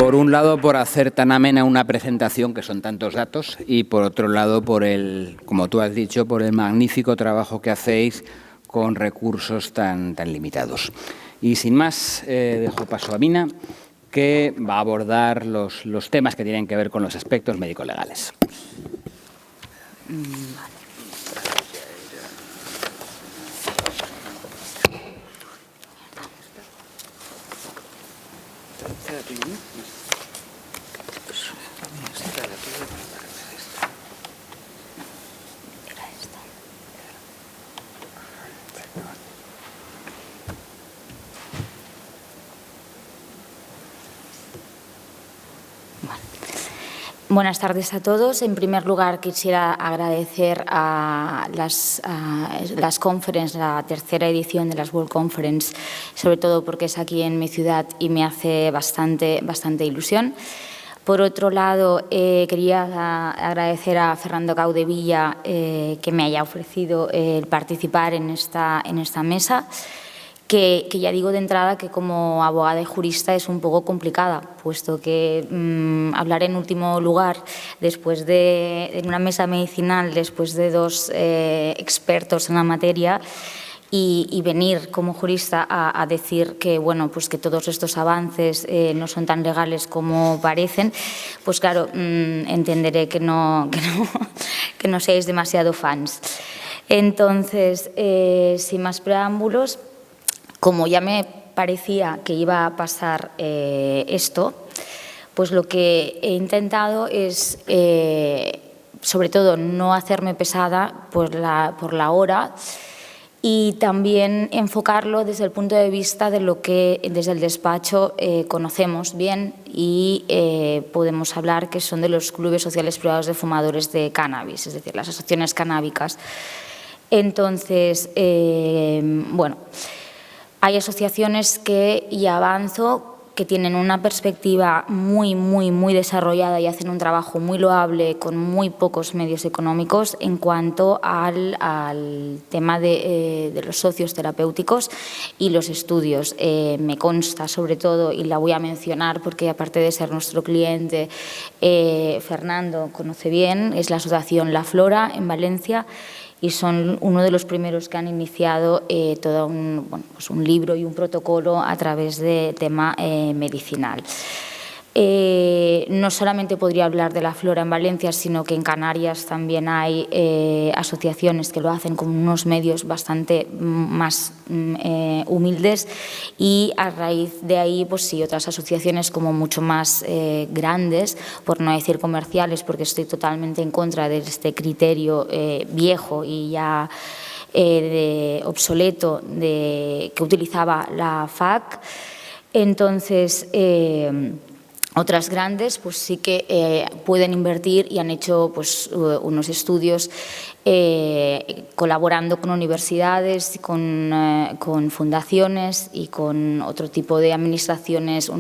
Por un lado, por hacer tan amena una presentación, que son tantos datos, y por otro lado, por como tú has dicho, por el magnífico trabajo que hacéis con recursos tan limitados. Y sin más, dejo paso a Mina, que va a abordar los temas que tienen que ver con los aspectos médico-legales. Buenas tardes a todos. En primer lugar, quisiera agradecer a las conferences, la tercera edición de las World Conference, sobre todo porque es aquí en mi ciudad y me hace bastante ilusión. Por otro lado, quería agradecer a Fernando Caudevilla que me haya ofrecido participar en esta mesa. Que ya digo de entrada que como abogada y jurista es un poco complicada, puesto que hablar en último lugar en una mesa medicinal después de dos expertos en la materia y venir como jurista a decir que, bueno, pues que todos estos avances no son tan legales como parecen, pues claro, entenderé que no seáis demasiado fans. Entonces, sin más preámbulos, como ya me parecía que iba a pasar esto, pues lo que he intentado es, sobre todo, no hacerme pesada por la hora y también enfocarlo desde el punto de vista de lo que desde el despacho conocemos bien y podemos hablar que son de los clubes sociales privados de fumadores de cannabis, es decir, las asociaciones canábicas. Entonces, bueno, hay asociaciones que, y avanzo, que tienen una perspectiva muy desarrollada y hacen un trabajo muy loable con muy pocos medios económicos en cuanto al tema de los socios terapéuticos y los estudios. Me consta sobre todo, y la voy a mencionar porque aparte de ser nuestro cliente, Fernando conoce bien, es la asociación La Flora en Valencia, y son uno de los primeros que han iniciado todo un libro y un protocolo a través de tema medicinal. No solamente podría hablar de La Flora en Valencia, sino que en Canarias también hay asociaciones que lo hacen con unos medios bastante más humildes y a raíz de ahí, pues sí, otras asociaciones como mucho más grandes, por no decir comerciales, porque estoy totalmente en contra de este criterio viejo y ya obsoleto que utilizaba la FAC. Entonces, otras grandes pues sí que pueden invertir y han hecho pues, unos estudios colaborando con universidades, con fundaciones y con otro tipo de administraciones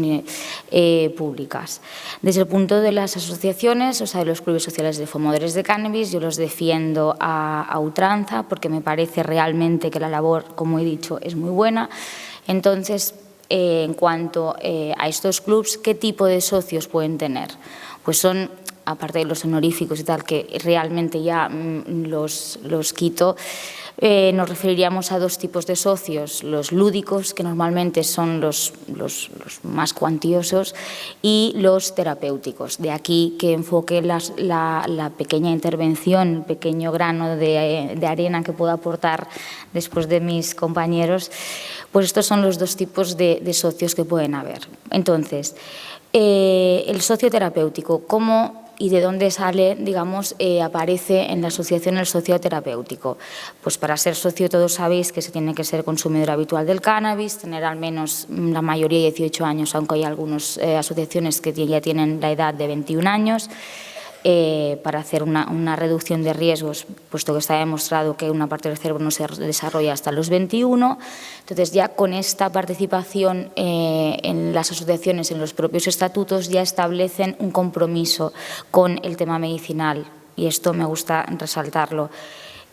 públicas. Desde el punto de las asociaciones, o sea, de los clubes sociales de fumadores de cannabis, yo los defiendo a ultranza porque me parece realmente que la labor, como he dicho, es muy buena. Entonces, en cuanto a estos clubs, ¿qué tipo de socios pueden tener? Pues son, aparte de los honoríficos y tal, que realmente ya los quito, nos referiríamos a dos tipos de socios, los lúdicos, que normalmente son los más cuantiosos, y los terapéuticos. De aquí que enfoque la pequeña intervención, el pequeño grano de arena que puedo aportar después de mis compañeros. Pues estos son los dos tipos de socios que pueden haber. Entonces, el socio terapéutico, ¿cómo y de dónde sale, digamos, aparece en la asociación el socio terapéutico? Pues para ser socio todos sabéis que se tiene que ser consumidor habitual del cannabis, tener al menos la mayoría 18 años, aunque hay algunas asociaciones que ya tienen la edad de 21 años. Para hacer una reducción de riesgos, puesto que está demostrado que una parte del cerebro no se desarrolla hasta los 21. Entonces, ya con esta participación en las asociaciones, en los propios estatutos, ya establecen un compromiso con el tema medicinal, y esto me gusta resaltarlo.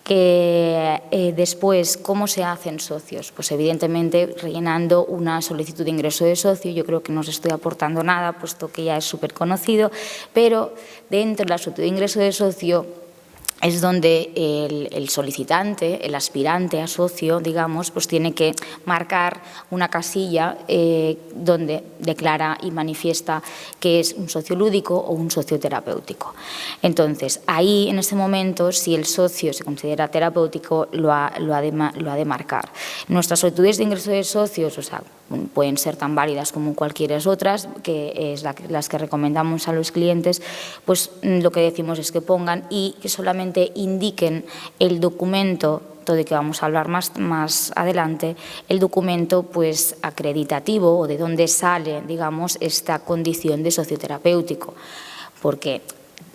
Que después, ¿cómo se hacen socios? Pues evidentemente rellenando una solicitud de ingreso de socio. Yo creo que no os estoy aportando nada, puesto que ya es súper conocido, pero dentro de la solicitud de ingreso de socio es donde el solicitante, el aspirante a socio, digamos, pues tiene que marcar una casilla donde declara y manifiesta que es un socio lúdico o un socio terapéutico. Entonces, ahí, en ese momento, si el socio se considera terapéutico, lo ha de marcar. Nuestras solicitudes de ingreso de socios, o sea, pueden ser tan válidas como cualquiera otras, que es las que recomendamos a los clientes, pues lo que decimos es que pongan y que solamente indiquen el documento, todo de que vamos a hablar más adelante, el documento pues acreditativo o de dónde sale, digamos, esta condición de socioterapéutico, porque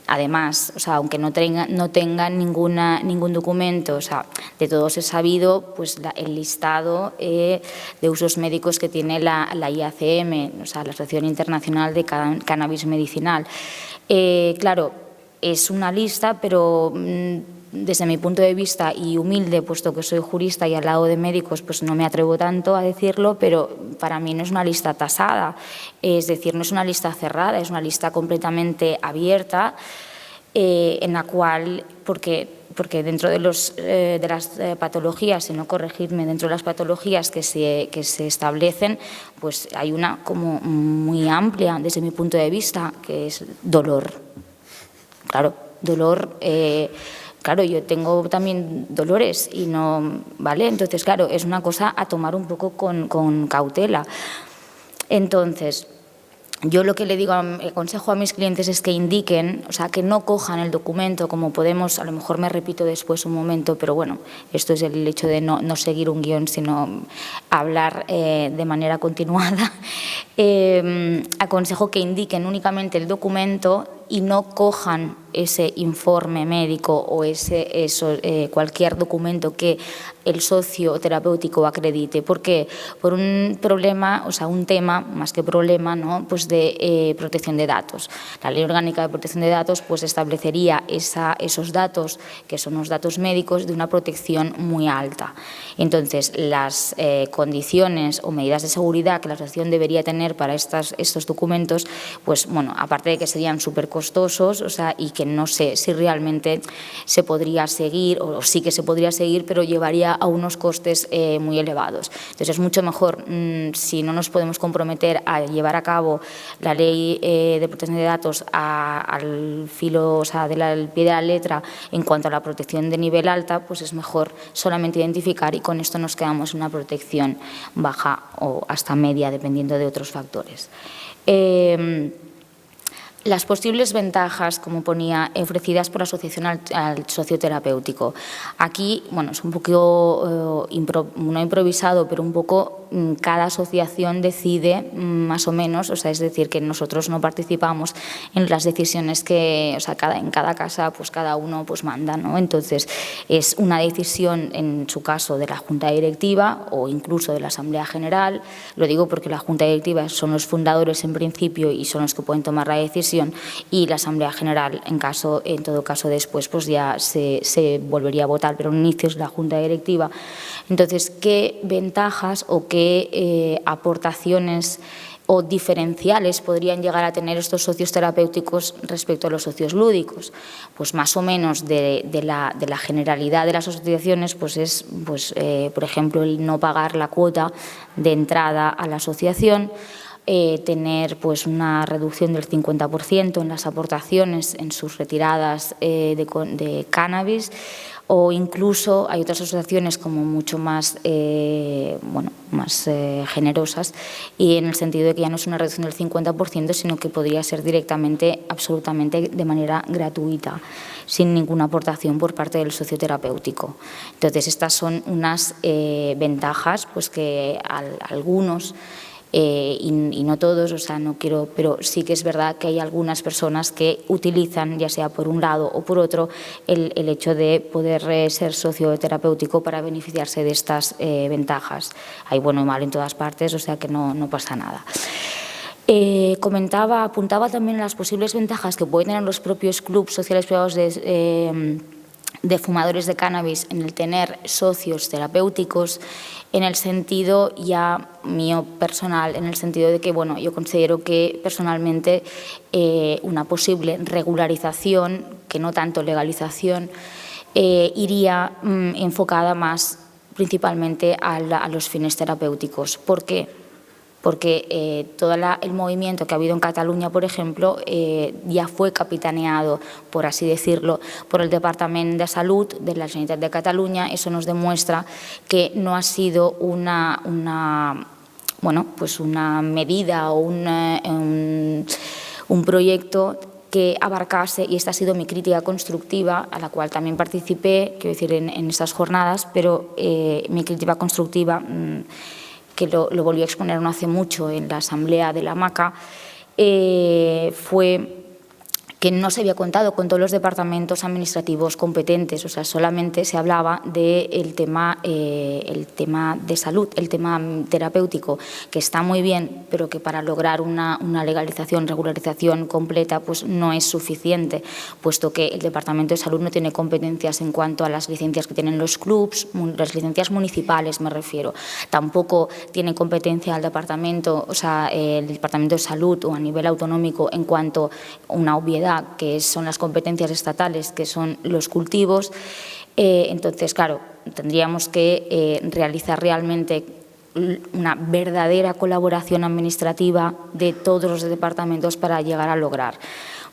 además, o sea, aunque no tengan ningún documento, o sea, de todos es sabido pues el listado de usos médicos que tiene la IACM, o sea, la Asociación Internacional de Cannabis Medicinal. Claro, es una lista, pero desde mi punto de vista y humilde, puesto que soy jurista y al lado de médicos, pues no me atrevo tanto a decirlo, pero para mí no es una lista tasada, es decir, no es una lista cerrada, es una lista completamente abierta, en la cual, porque dentro de las patologías, y no corregirme, dentro de las patologías que se establecen, pues hay una como muy amplia desde mi punto de vista, que es dolor. Claro, dolor, claro, yo tengo también dolores y no, ¿vale? Entonces, claro, es una cosa a tomar un poco con cautela. Entonces, yo lo que le digo, aconsejo a mis clientes es que indiquen, o sea, que no cojan el documento como podemos, a lo mejor me repito después un momento, pero bueno, esto es el hecho de no seguir un guión, sino hablar de manera continuada. Aconsejo que indiquen únicamente el documento y no cojan ese informe médico o cualquier documento que el socio terapéutico acredite. ¿Por qué? Por un problema, o sea, un tema, más que problema, ¿no? Pues de protección de datos. La Ley Orgánica de Protección de Datos pues establecería esos datos, que son los datos médicos, de una protección muy alta. Entonces, las condiciones o medidas de seguridad que la asociación debería tener para estos documentos, pues bueno, aparte de que serían súper costosos, o sea, y que no sé si realmente se podría seguir, o sí que se podría seguir, pero llevaría a unos costes muy elevados. Entonces, es mucho mejor, si no nos podemos comprometer a llevar a cabo la ley de protección de datos al filo, o sea, del pie de la letra en cuanto a la protección de nivel alta, pues es mejor solamente identificar y con esto nos quedamos en una protección baja o hasta media, dependiendo de otros factores. Las posibles ventajas, como ponía, ofrecidas por asociación al socioterapéutico. Aquí, bueno, es un poco, no improvisado, pero un poco cada asociación decide más o menos, o sea, es decir, que nosotros no participamos en las decisiones que, o sea, en cada casa, pues cada uno pues manda, ¿no? Entonces, es una decisión, en su caso, de la Junta Directiva o incluso de la Asamblea General. Lo digo porque la Junta Directiva son los fundadores en principio y son los que pueden tomar la decisión, y la Asamblea General, en todo caso después, pues ya se volvería a votar, pero en inicios la Junta Directiva. Entonces, ¿qué ventajas o qué aportaciones o diferenciales podrían llegar a tener estos socios terapéuticos respecto a los socios lúdicos? Pues más o menos de la generalidad de las asociaciones, pues es, por ejemplo, el no pagar la cuota de entrada a la asociación, tener pues una reducción del 50% en las aportaciones en sus retiradas de cannabis, o incluso hay otras asociaciones como mucho más, más generosas, y en el sentido de que ya no es una reducción del 50%, sino que podría ser directamente, absolutamente de manera gratuita, sin ninguna aportación por parte del socioterapéutico. Entonces, estas son unas ventajas pues que algunos y no todos, o sea, no quiero, pero sí que es verdad que hay algunas personas que utilizan, ya sea por un lado o por otro, el hecho de poder ser socio terapéutico para beneficiarse de estas ventajas. Hay bueno y malo en todas partes, o sea que no pasa nada. Apuntaba también las posibles ventajas que pueden tener los propios clubes sociales privados de fumadores de cannabis en el tener socios terapéuticos, en el sentido ya mío personal, en el sentido de que, bueno, yo considero que personalmente una posible regularización, que no tanto legalización, iría enfocada más principalmente a los fines terapéuticos. ¿Por qué? Porque todo el movimiento que ha habido en Cataluña, por ejemplo, ya fue capitaneado, por así decirlo, por el Departament de Salut de la Generalitat de Cataluña. Eso nos demuestra que no ha sido una medida o un proyecto que abarcase, y esta ha sido mi crítica constructiva, a la cual también participé, quiero decir, en estas jornadas, pero mi crítica constructiva, que lo volví a exponer no hace mucho en la asamblea de la MACA, fue que no se había contado con todos los departamentos administrativos competentes, o sea, solamente se hablaba del tema de salud, el tema terapéutico, que está muy bien, pero que para lograr una legalización, regularización completa, pues no es suficiente, puesto que el Departamento de Salud no tiene competencias en cuanto a las licencias que tienen los clubs, las licencias municipales me refiero, tampoco tiene competencia el Departamento de Salud o a nivel autonómico en cuanto a una obviedad, que son las competencias estatales, que son los cultivos. Entonces, claro, tendríamos que realizar realmente una verdadera colaboración administrativa de todos los departamentos para llegar a lograr.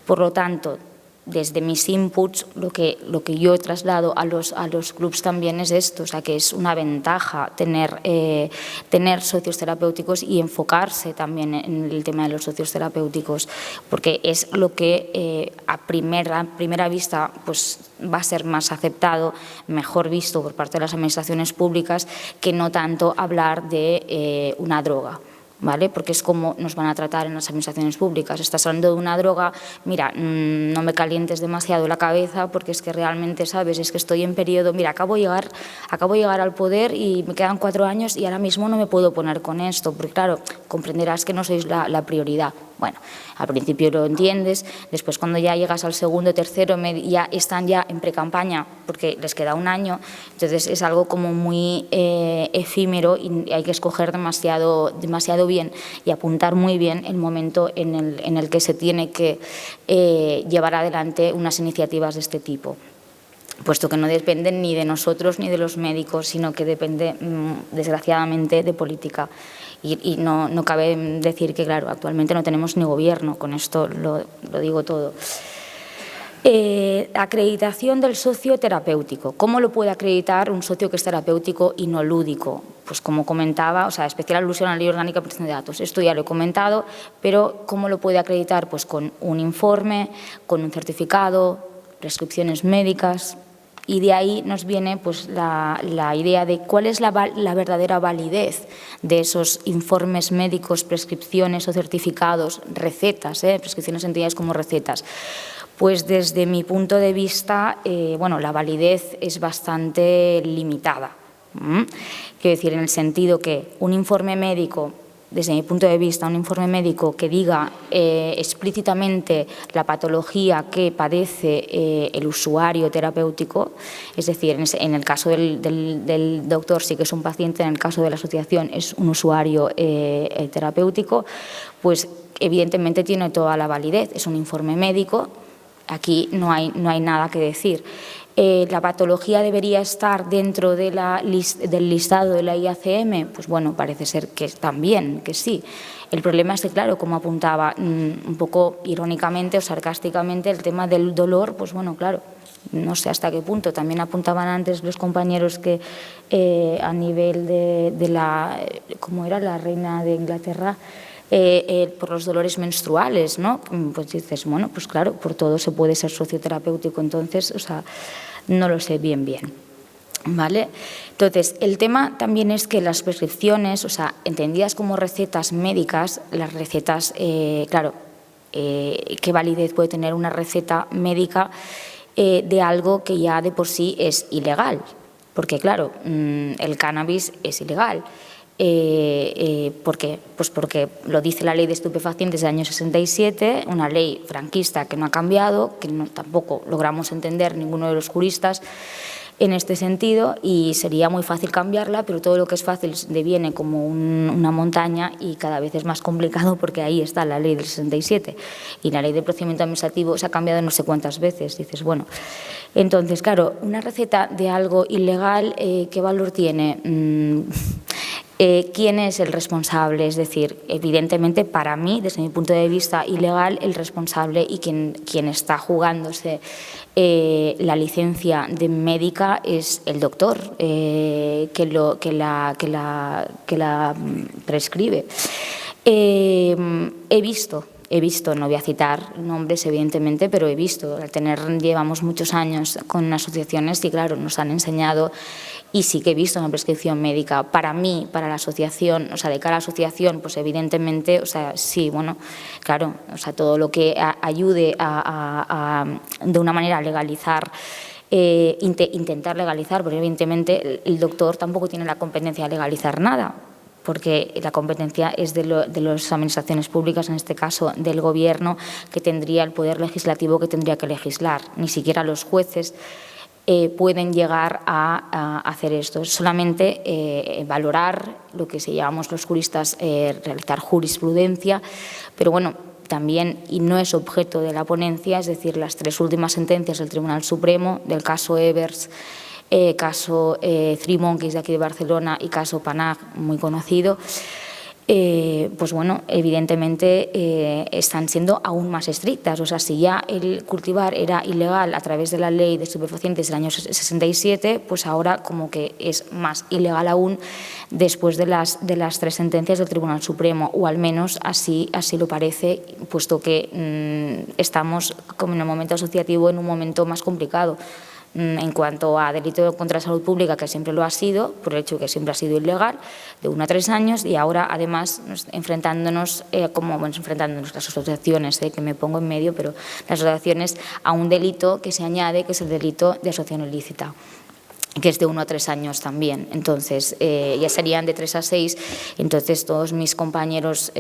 Por lo tanto, desde mis inputs, lo que yo traslado a los clubs también es esto, o sea, que es una ventaja tener socios terapéuticos y enfocarse también en el tema de los socios terapéuticos, porque es lo que a primera vista pues va a ser más aceptado, mejor visto por parte de las administraciones públicas, que no tanto hablar de una droga. ¿Vale? Porque es como nos van a tratar en las administraciones públicas. Estás hablando de una droga, mira, no me calientes demasiado la cabeza porque es que realmente, ¿sabes? Es que estoy en periodo, mira, acabo de llegar al poder y me quedan 4 años y ahora mismo no me puedo poner con esto, porque claro, comprenderás que no sois la prioridad. Bueno, al principio lo entiendes, después cuando ya llegas al segundo, tercero, ya están ya en precampaña porque les queda 1 año, entonces es algo como muy efímero y hay que escoger demasiado bien y apuntar muy bien el momento en el que se tiene que llevar adelante unas iniciativas de este tipo, puesto que no dependen ni de nosotros ni de los médicos, sino que depende, desgraciadamente, de política. Y no cabe decir que, claro, actualmente no tenemos ni gobierno, con esto lo digo todo. Acreditación del socio terapéutico. ¿Cómo lo puede acreditar un socio que es terapéutico y no lúdico? Pues como comentaba, o sea, especial alusión a la Ley Orgánica de Protección de Datos. Esto ya lo he comentado, pero ¿cómo lo puede acreditar? Pues con un informe, con un certificado, prescripciones médicas. Y de ahí nos viene pues, la idea de cuál es la verdadera validez de esos informes médicos, prescripciones o certificados, recetas, prescripciones entendidas como recetas. Pues desde mi punto de vista, la validez es bastante limitada. Quiero decir, en el sentido que un informe médico, desde mi punto de vista, un informe médico que diga explícitamente la patología que padece el usuario terapéutico, es decir, en el caso del doctor sí que es un paciente, en el caso de la asociación es un usuario terapéutico, pues evidentemente tiene toda la validez, es un informe médico, aquí no hay nada que decir. ¿La patología debería estar dentro de del listado de la IACM? Pues bueno, parece ser que también, que sí. El problema es que, claro, como apuntaba un poco irónicamente o sarcásticamente, el tema del dolor, pues bueno, claro, no sé hasta qué punto. También apuntaban antes los compañeros que a nivel de ¿cómo era? La reina de Inglaterra, por los dolores menstruales, ¿no? Pues dices, bueno, pues claro, por todo se puede ser socioterapéutico, entonces, o sea, no lo sé bien. ¿Vale? Entonces, el tema también es que las prescripciones, o sea, entendidas como recetas médicas, las recetas, claro, ¿qué validez puede tener una receta médica de algo que ya de por sí es ilegal? Porque, claro, el cannabis es ilegal. ¿Por qué? Pues porque lo dice la Ley de Estupefacientes del año 67, una ley franquista que no ha cambiado, que tampoco logramos entender ninguno de los juristas en este sentido, y sería muy fácil cambiarla, pero todo lo que es fácil deviene como una montaña y cada vez es más complicado porque ahí está la Ley del 67 y la Ley de Procedimiento Administrativo se ha cambiado no sé cuántas veces. Dices, bueno, entonces, claro, una receta de algo ilegal, ¿qué valor tiene? ¿Quién es el responsable? Es decir, evidentemente para mí, desde mi punto de vista ilegal, el responsable y quien está jugándose la licencia de médica es el doctor que la prescribe. He visto, no voy a citar nombres evidentemente, pero he visto, llevamos muchos años con asociaciones y claro, nos han enseñado. Y sí que he visto una prescripción médica. Para mí, para la asociación, o sea, de cara a la asociación, pues evidentemente, o sea, sí, bueno, claro, o sea, todo lo que ayude de una manera a legalizar, intentar legalizar, porque evidentemente el doctor tampoco tiene la competencia de legalizar nada, porque la competencia es de las administraciones públicas, en este caso del Gobierno, que tendría el poder legislativo que tendría que legislar. Ni siquiera los jueces pueden llegar a hacer esto. Solamente valorar lo que se llamamos los juristas, realizar jurisprudencia, pero bueno, también, y no es objeto de la ponencia, es decir, las 3 últimas sentencias del Tribunal Supremo, del caso Evers, caso Three Monkeys de aquí de Barcelona y caso Panag, muy conocido, pues bueno, evidentemente están siendo aún más estrictas. O sea, si ya el cultivar era ilegal a través de la Ley de Estupefacientes del año 67, pues ahora como que es más ilegal aún después de las 3 sentencias del Tribunal Supremo, o al menos así lo parece, puesto que estamos, como en el momento asociativo, en un momento más complicado. En cuanto a delito contra la salud pública, que siempre lo ha sido, por el hecho que siempre ha sido ilegal, de 1 a 3 años, y ahora además enfrentándonos las asociaciones, que me pongo en medio, pero las asociaciones a un delito que se añade, que es el delito de asociación ilícita, que es de 1 a 3 años también. Entonces, ya serían de 3 a 6. Entonces, todos mis compañeros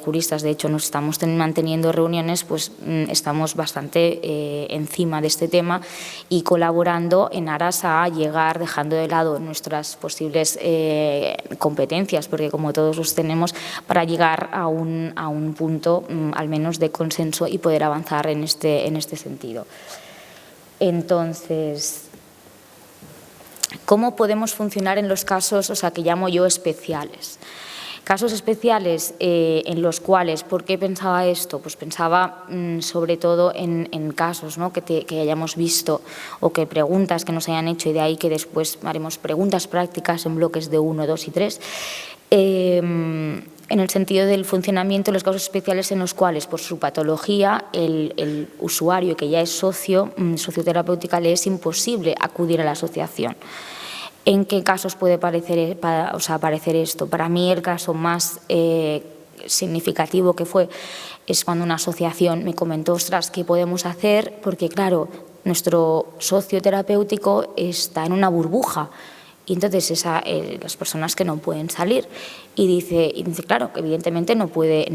juristas, de hecho, nos estamos manteniendo reuniones, pues estamos bastante encima de este tema y colaborando en aras a llegar, dejando de lado nuestras posibles competencias, porque como todos los tenemos, para llegar a un punto al menos de consenso y poder avanzar en este sentido. Entonces, ¿cómo podemos funcionar en los casos, o sea, que llamo yo especiales? Casos especiales en los cuales, ¿por qué pensaba esto? Pues pensaba sobre todo en casos, ¿no?, que hayamos visto, o que preguntas que nos hayan hecho, y de ahí que después haremos preguntas prácticas en bloques de 1, 2 y 3. En el sentido del funcionamiento de los casos especiales en los cuales, por su patología, el usuario que ya es socioterapéutica, le es imposible acudir a la asociación. ¿En qué casos puede aparecer esto? Para mí el caso más significativo que es cuando una asociación me comentó, ostras, ¿qué podemos hacer? Porque claro, nuestro socio terapéutico está en una burbuja. Y entonces las personas que no pueden salir, y dice claro, que evidentemente no puede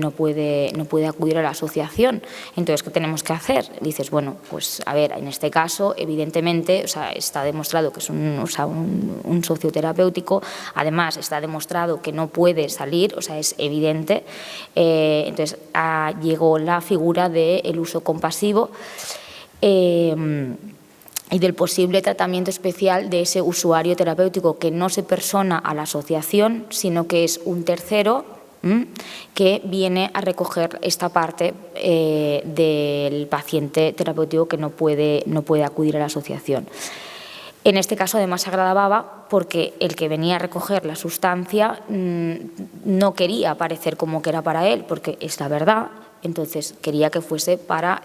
acudir a la asociación. Entonces, ¿qué tenemos que hacer? Dices, bueno, pues a ver, en este caso, evidentemente, o sea, está demostrado que es un socio terapéutico, además está demostrado que no puede salir, o sea, es evidente. Entonces, llegó la figura del uso compasivo, y del posible tratamiento especial de ese usuario terapéutico que no se persona a la asociación, sino que es un tercero que viene a recoger esta parte del paciente terapéutico que no puede acudir a la asociación. En este caso, además, se agravaba porque el que venía a recoger la sustancia no quería parecer como que era para él, porque es la verdad. Entonces, quería que fuese para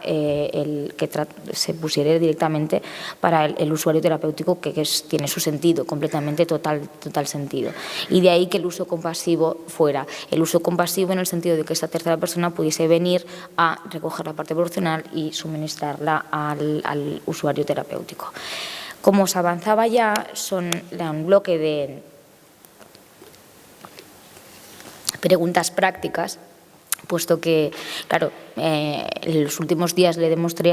se pusiera directamente para el usuario terapéutico, que tiene su sentido, completamente total sentido. Y de ahí que el uso compasivo fuera. El uso compasivo en el sentido de que esta tercera persona pudiese venir a recoger la parte proporcional y suministrarla al usuario terapéutico. Como se avanzaba ya, son un bloque preguntas prácticas, puesto que, claro, en los últimos días le demostré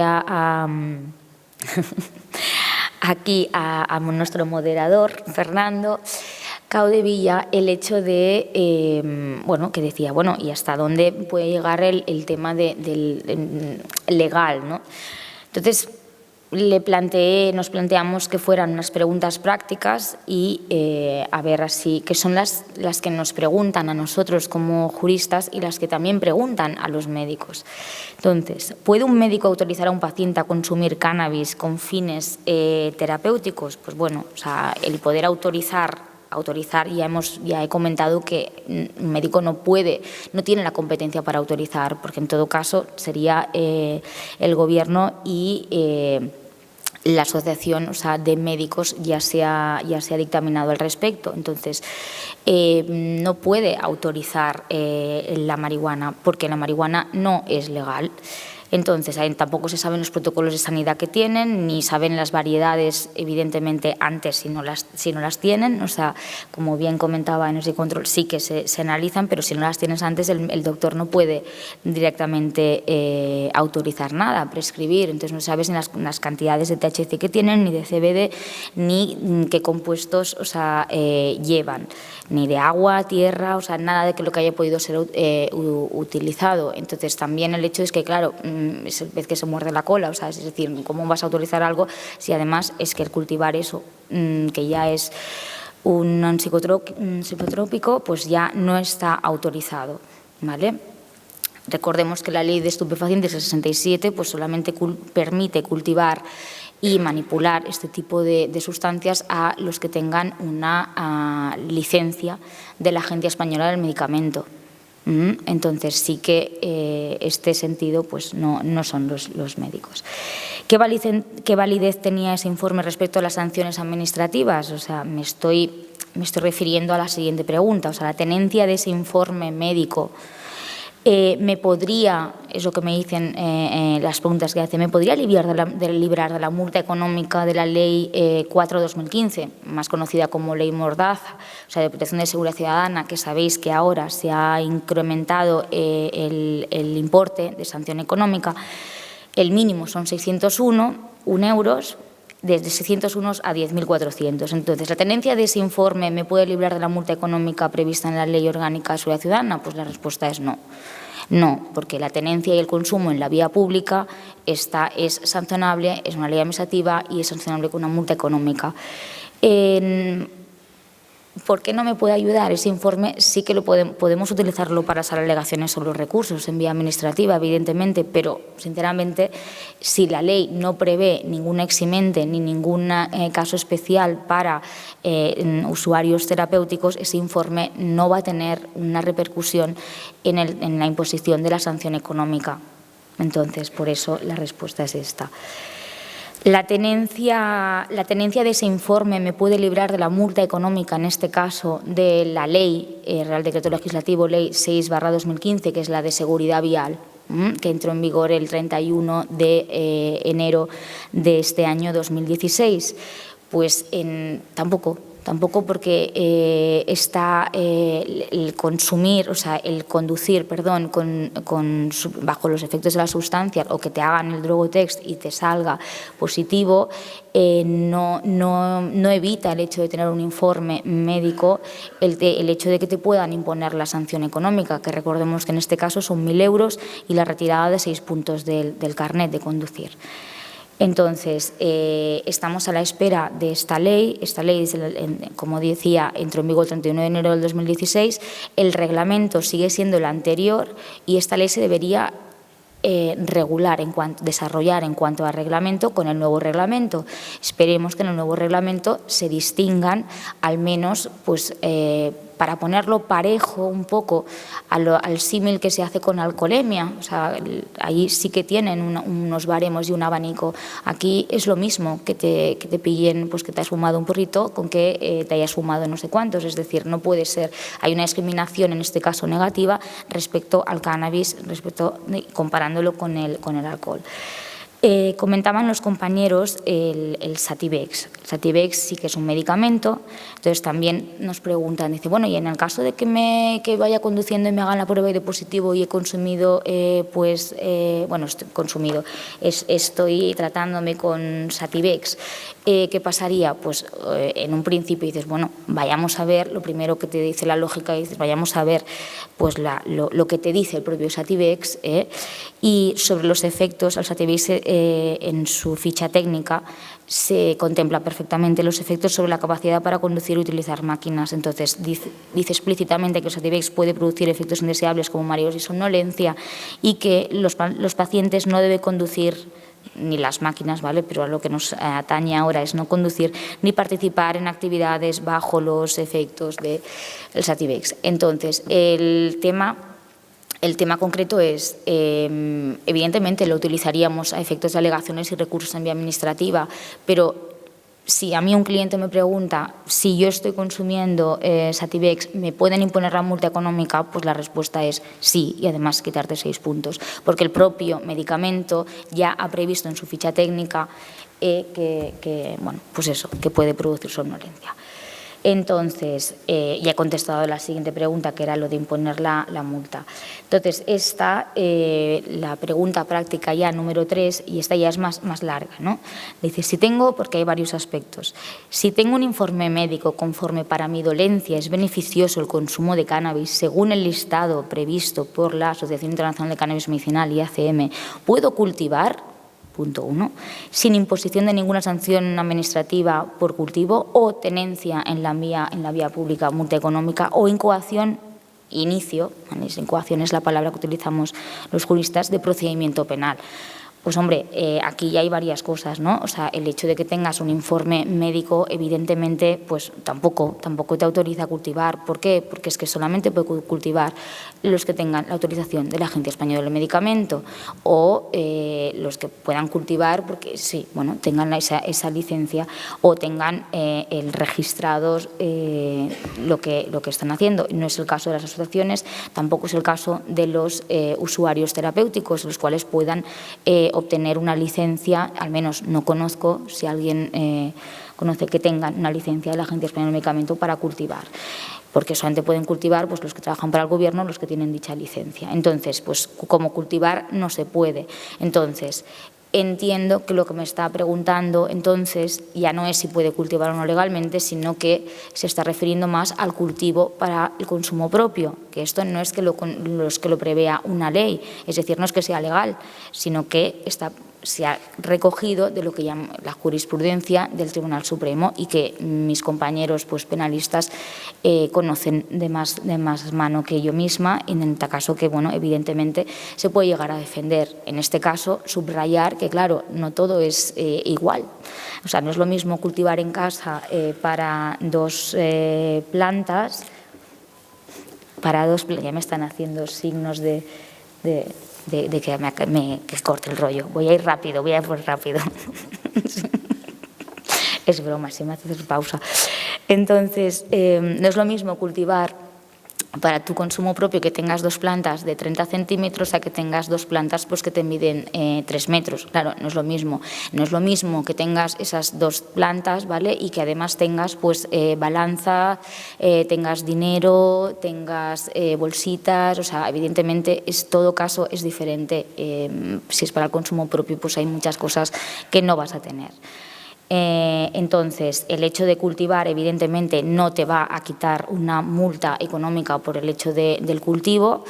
aquí a nuestro moderador, Fernando Caudevilla, el hecho de, bueno, que decía, bueno, ¿y hasta dónde puede llegar el tema del legal, ¿no? Entonces, nos planteamos que fueran unas preguntas prácticas y a ver así, que son las que nos preguntan a nosotros como juristas y las que también preguntan a los médicos. Entonces, ¿puede un médico autorizar a un paciente a consumir cannabis con fines terapéuticos? Pues bueno, o sea, el poder autorizar, ya he comentado que un médico no tiene la competencia para autorizar, porque en todo caso sería el Gobierno y la asociación, o sea, de médicos ya se ha dictaminado al respecto. Entonces, no puede autorizar la marihuana porque la marihuana no es legal. Entonces, tampoco se saben los protocolos de sanidad que tienen, ni saben las variedades, evidentemente, antes si no las tienen. O sea, como bien comentaba en ese control, sí que se analizan, pero si no las tienes antes, el doctor no puede directamente autorizar nada, prescribir. Entonces, no sabes ni las cantidades de THC que tienen, ni de CBD, ni qué compuestos, o sea, llevan, ni de agua, tierra, o sea, nada de que lo que haya podido ser utilizado. Entonces, también el hecho es que, claro, es el pez que se muerde la cola, o sea, es decir, ¿cómo vas a autorizar algo si además es que el cultivar eso, que ya es un psicotrópico, pues ya no está autorizado, ¿vale? Recordemos que la ley de estupefacientes del 67 pues solamente permite cultivar y manipular este tipo de sustancias a los que tengan una licencia de la Agencia Española del Medicamento. Entonces sí que este sentido pues no son los médicos. ¿Qué validez tenía ese informe respecto a las sanciones administrativas? O sea, me estoy refiriendo a la siguiente pregunta. O sea, la tenencia de ese informe médico me podría, es lo que me dicen las preguntas que hace, me podría librar de la multa económica de la Ley 4/2015, más conocida como Ley Mordaza, o sea, de protección de seguridad ciudadana, que sabéis que ahora se ha incrementado el importe de sanción económica. El mínimo son 601 euros, desde 601 a 10.400. Entonces, ¿la tenencia de ese informe me puede librar de la multa económica prevista en la Ley Orgánica de Seguridad Ciudadana? Pues la respuesta es no. No, porque la tenencia y el consumo en la vía pública es sancionable, es una ley administrativa y es sancionable con una multa económica. ¿Por qué no me puede ayudar? Ese informe sí que podemos utilizarlo para hacer alegaciones sobre los recursos en vía administrativa, evidentemente, pero sinceramente, si la ley no prevé ningún eximente ni ningún caso especial para usuarios terapéuticos, ese informe no va a tener una repercusión en la imposición de la sanción económica. Entonces, por eso la respuesta es esta. La tenencia de ese informe me puede librar de la multa económica, en este caso, de la Ley, Real Decreto Legislativo Ley 6/2015, que es la de seguridad vial, que entró en vigor el 31 de enero de este año 2016. Pues tampoco, porque está el consumir, o sea, el conducir, perdón, bajo los efectos de la sustancia o que te hagan el drogotest y te salga positivo, no evita el hecho de tener un informe médico, el hecho de que te puedan imponer la sanción económica, que recordemos que en este caso son 1.000 euros y la retirada de 6 puntos del carnet de conducir. Entonces, estamos a la espera de esta ley. Esta ley, como decía, entró en vigor el 31 de enero del 2016. El reglamento sigue siendo el anterior y esta ley se debería desarrollar en cuanto a reglamento con el nuevo reglamento. Esperemos que en el nuevo reglamento se distingan, al menos, pues, para ponerlo parejo un poco al símil que se hace con alcoholemia. O sea, ahí sí que tienen unos baremos y un abanico. Aquí es lo mismo, que te pillen, pues, que te has fumado un porrito con que te hayas fumado no sé cuántos. Es decir, no puede ser. Hay una discriminación, en este caso negativa, respecto al cannabis, comparándolo con el alcohol. Comentaban los compañeros el Sativex. El Sativex sí que es un medicamento, entonces también nos preguntan, dice, bueno, y en el caso de que vaya conduciendo y me hagan la prueba y de positivo y he consumido, estoy tratándome con Sativex, ¿qué pasaría? Pues en un principio dices, bueno, vayamos a ver, lo primero que te dice la lógica, dices, vayamos a ver pues lo que te dice el propio Sativex, y sobre los efectos, al Sativex en su ficha técnica se contempla perfectamente los efectos sobre la capacidad para conducir y utilizar máquinas. Entonces, dice explícitamente que el Sativex puede producir efectos indeseables como mareos y somnolencia y que los pacientes no deben conducir ni las máquinas, ¿vale? Pero a lo que nos atañe ahora es no conducir ni participar en actividades bajo los efectos del Sativex. Entonces, el tema concreto es, evidentemente lo utilizaríamos a efectos de alegaciones y recursos en vía administrativa, pero si a mí un cliente me pregunta si yo estoy consumiendo Sativex, ¿me pueden imponer la multa económica? Pues la respuesta es sí, y además quitarte 6 puntos, porque el propio medicamento ya ha previsto en su ficha técnica que puede producir somnolencia. Entonces, ya he contestado la siguiente pregunta, que era lo de imponer la multa. Entonces, la pregunta práctica ya número 3, y esta ya es más larga, ¿no? Dice, porque hay varios aspectos, si tengo un informe médico conforme para mi dolencia es beneficioso el consumo de cannabis según el listado previsto por la Asociación Internacional de Cannabis Medicinal, IACM, ¿puedo cultivar? Punto 1. Sin imposición de ninguna sanción administrativa por cultivo o tenencia en la vía pública, multa económica o incoación, incoación es la palabra que utilizamos los juristas, de procedimiento penal. Pues hombre, aquí ya hay varias cosas, ¿no? O sea, el hecho de que tengas un informe médico, evidentemente, pues tampoco te autoriza a cultivar. ¿Por qué? Porque es que solamente puede cultivar los que tengan la autorización de la Agencia Española del Medicamento o los que puedan cultivar porque sí, bueno, tengan esa licencia o tengan registrados lo que están haciendo. No es el caso de las asociaciones, tampoco es el caso de los usuarios terapéuticos, los cuales puedan obtener una licencia, al menos no conozco si alguien conoce que tengan una licencia de la Agencia Española del Medicamento para cultivar, porque solamente pueden cultivar pues, los que trabajan para el Gobierno, los que tienen dicha licencia. Entonces, pues como cultivar no se puede. Entonces, entiendo que lo que me está preguntando entonces ya no es si puede cultivar o no legalmente, sino que se está refiriendo más al cultivo para el consumo propio, que esto no es que lo prevea una ley, es decir, no es que sea legal, sino que se ha recogido de lo que llama la jurisprudencia del Tribunal Supremo y que mis compañeros pues, penalistas conocen de más mano que yo misma, y en este caso que, bueno, evidentemente se puede llegar a defender. En este caso, subrayar que, claro, no todo es igual. O sea, no es lo mismo cultivar en casa para dos plantas, ya me están haciendo signos de que corte el rollo. Voy a ir rápido. Es broma, si me haces pausa. Entonces, no es lo mismo cultivar para tu consumo propio que tengas 2 plantas de 30 centímetros a que tengas 2 plantas pues, que te miden 3 metros. Claro, no es lo mismo. No es lo mismo que tengas esas 2 plantas, ¿vale? Y que además tengas pues, balanza, tengas dinero, tengas bolsitas. O sea, evidentemente, todo caso es diferente. Si es para el consumo propio, pues hay muchas cosas que no vas a tener. Entonces, el hecho de cultivar, evidentemente, no te va a quitar una multa económica por el hecho del cultivo,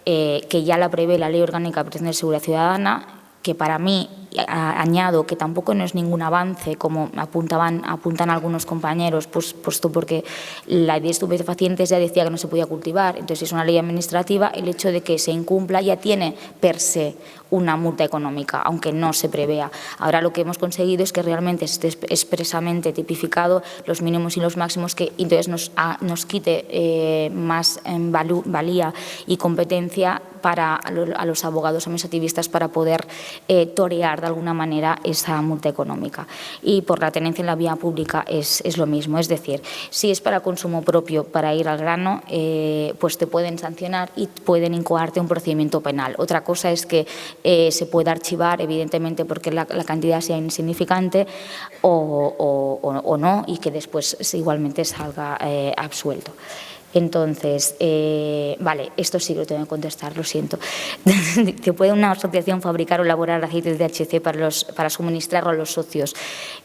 que ya la prevé la Ley Orgánica de Protección de la Seguridad Ciudadana, que para mí, añado que tampoco no es ningún avance, como apuntan algunos compañeros, pues, puesto porque la ley de estupefacientes ya decía que no se podía cultivar. Entonces, es una ley administrativa, el hecho de que se incumpla ya tiene per se una multa económica, aunque no se prevea. Ahora lo que hemos conseguido es que realmente esté expresamente tipificado los mínimos y los máximos, que entonces nos quite más valía y competencia a los abogados administrativistas para poder torear de alguna manera esa multa económica. Y por la tenencia en la vía pública es lo mismo, es decir, si es para consumo propio, para ir al grano, pues te pueden sancionar y pueden incoarte un procedimiento penal. Otra cosa es que se pueda archivar, evidentemente, porque la cantidad sea insignificante o no, y que después igualmente salga absuelto. Entonces, vale, esto sí lo tengo que contestar, lo siento. ¿Te puede una asociación fabricar o elaborar aceites de THC para suministrarlo a los socios?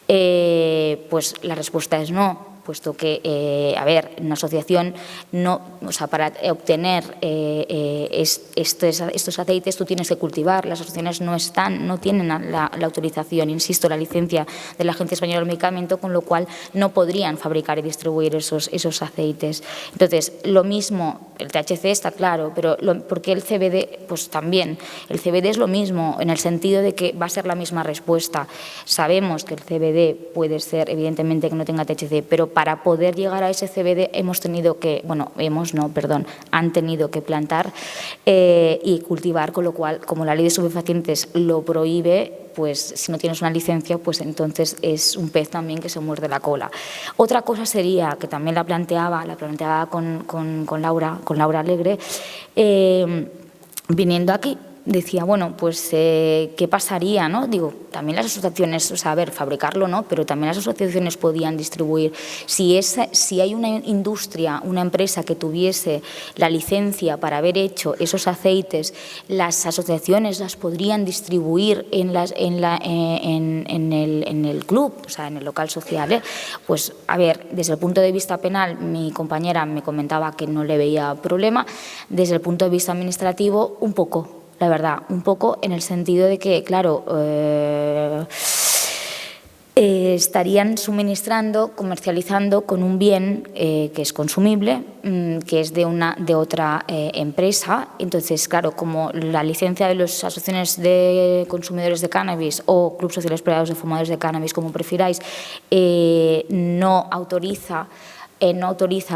Pues la respuesta es no, puesto que, a ver, una asociación no, o sea, para obtener estos aceites tú tienes que cultivar. Las asociaciones no tienen la autorización, insisto, la licencia de la Agencia Española del Medicamento, con lo cual no podrían fabricar y distribuir esos aceites. Entonces, lo mismo, el THC está claro, pero ¿por qué el CBD? Pues también, el CBD es lo mismo, en el sentido de que va a ser la misma respuesta. Sabemos que el CBD puede ser, evidentemente, que no tenga THC, pero para poder llegar a ese CBD han tenido que plantar y cultivar, con lo cual, como la ley de estupefacientes lo prohíbe, pues si no tienes una licencia, pues entonces es un pez también que se muerde la cola. Otra cosa sería, que también la planteaba con Laura Alegre, viniendo aquí, decía, bueno, pues ¿qué pasaría, no? Digo, también las asociaciones, o sea, a ver, fabricarlo, ¿no? Pero también las asociaciones podían distribuir. Si hay una industria, una empresa que tuviese la licencia para haber hecho esos aceites, las asociaciones las podrían distribuir en el club, o sea, en el local social, ¿eh? Pues, a ver, desde el punto de vista penal, mi compañera me comentaba que no le veía problema. Desde el punto de vista administrativo, un poco. La verdad, un poco en el sentido de que, claro, estarían suministrando, comercializando con un bien que es consumible, que es de otra empresa. Entonces, claro, como la licencia de las asociaciones de consumidores de cannabis o clubes sociales privados de fumadores de cannabis, como prefiráis, no autoriza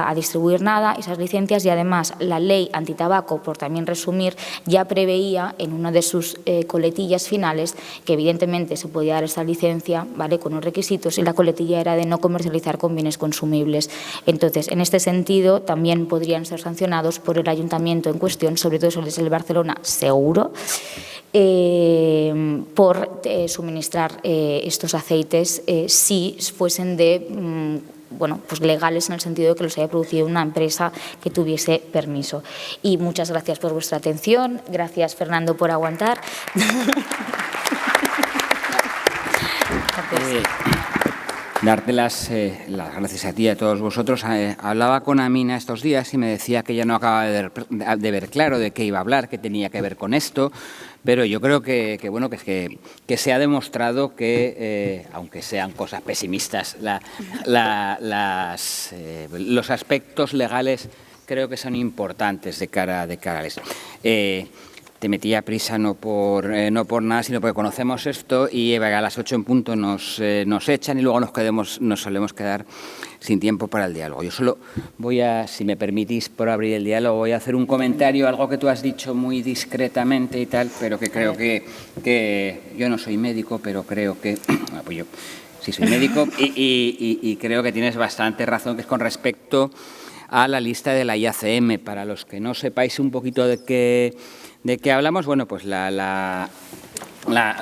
a distribuir nada, esas licencias, y además la ley antitabaco, por también resumir, ya preveía en una de sus coletillas finales que evidentemente se podía dar esa licencia, ¿vale?, con unos requisitos, y la coletilla era de no comercializar con bienes consumibles. Entonces, en este sentido, también podrían ser sancionados por el ayuntamiento en cuestión, sobre todo sobre el Barcelona, seguro, por suministrar estos aceites si fuesen de pues legales, en el sentido de que los haya producido una empresa que tuviese permiso. Y muchas gracias por vuestra atención. Gracias, Fernando, por aguantar. Darte las gracias a ti y a todos vosotros. Hablaba con Amina estos días y me decía que ya no acababa de ver claro de qué iba a hablar, qué tenía que ver con esto, pero yo creo que se ha demostrado que, aunque sean cosas pesimistas, los aspectos legales creo que son importantes de cara a esto. Te metía prisa no por nada, sino porque conocemos esto y a las 8 en punto nos echan y luego nos solemos quedar sin tiempo para el diálogo. Yo solo voy a, si me permitís, por abrir el diálogo, voy a hacer un comentario, algo que tú has dicho muy discretamente y tal, pero que creo que yo no soy médico, pero creo que, bueno, pues yo sí soy médico y creo que tienes bastante razón, que es con respecto a la lista de la IACM. Para los que no sepáis un poquito de qué hablamos, bueno, pues la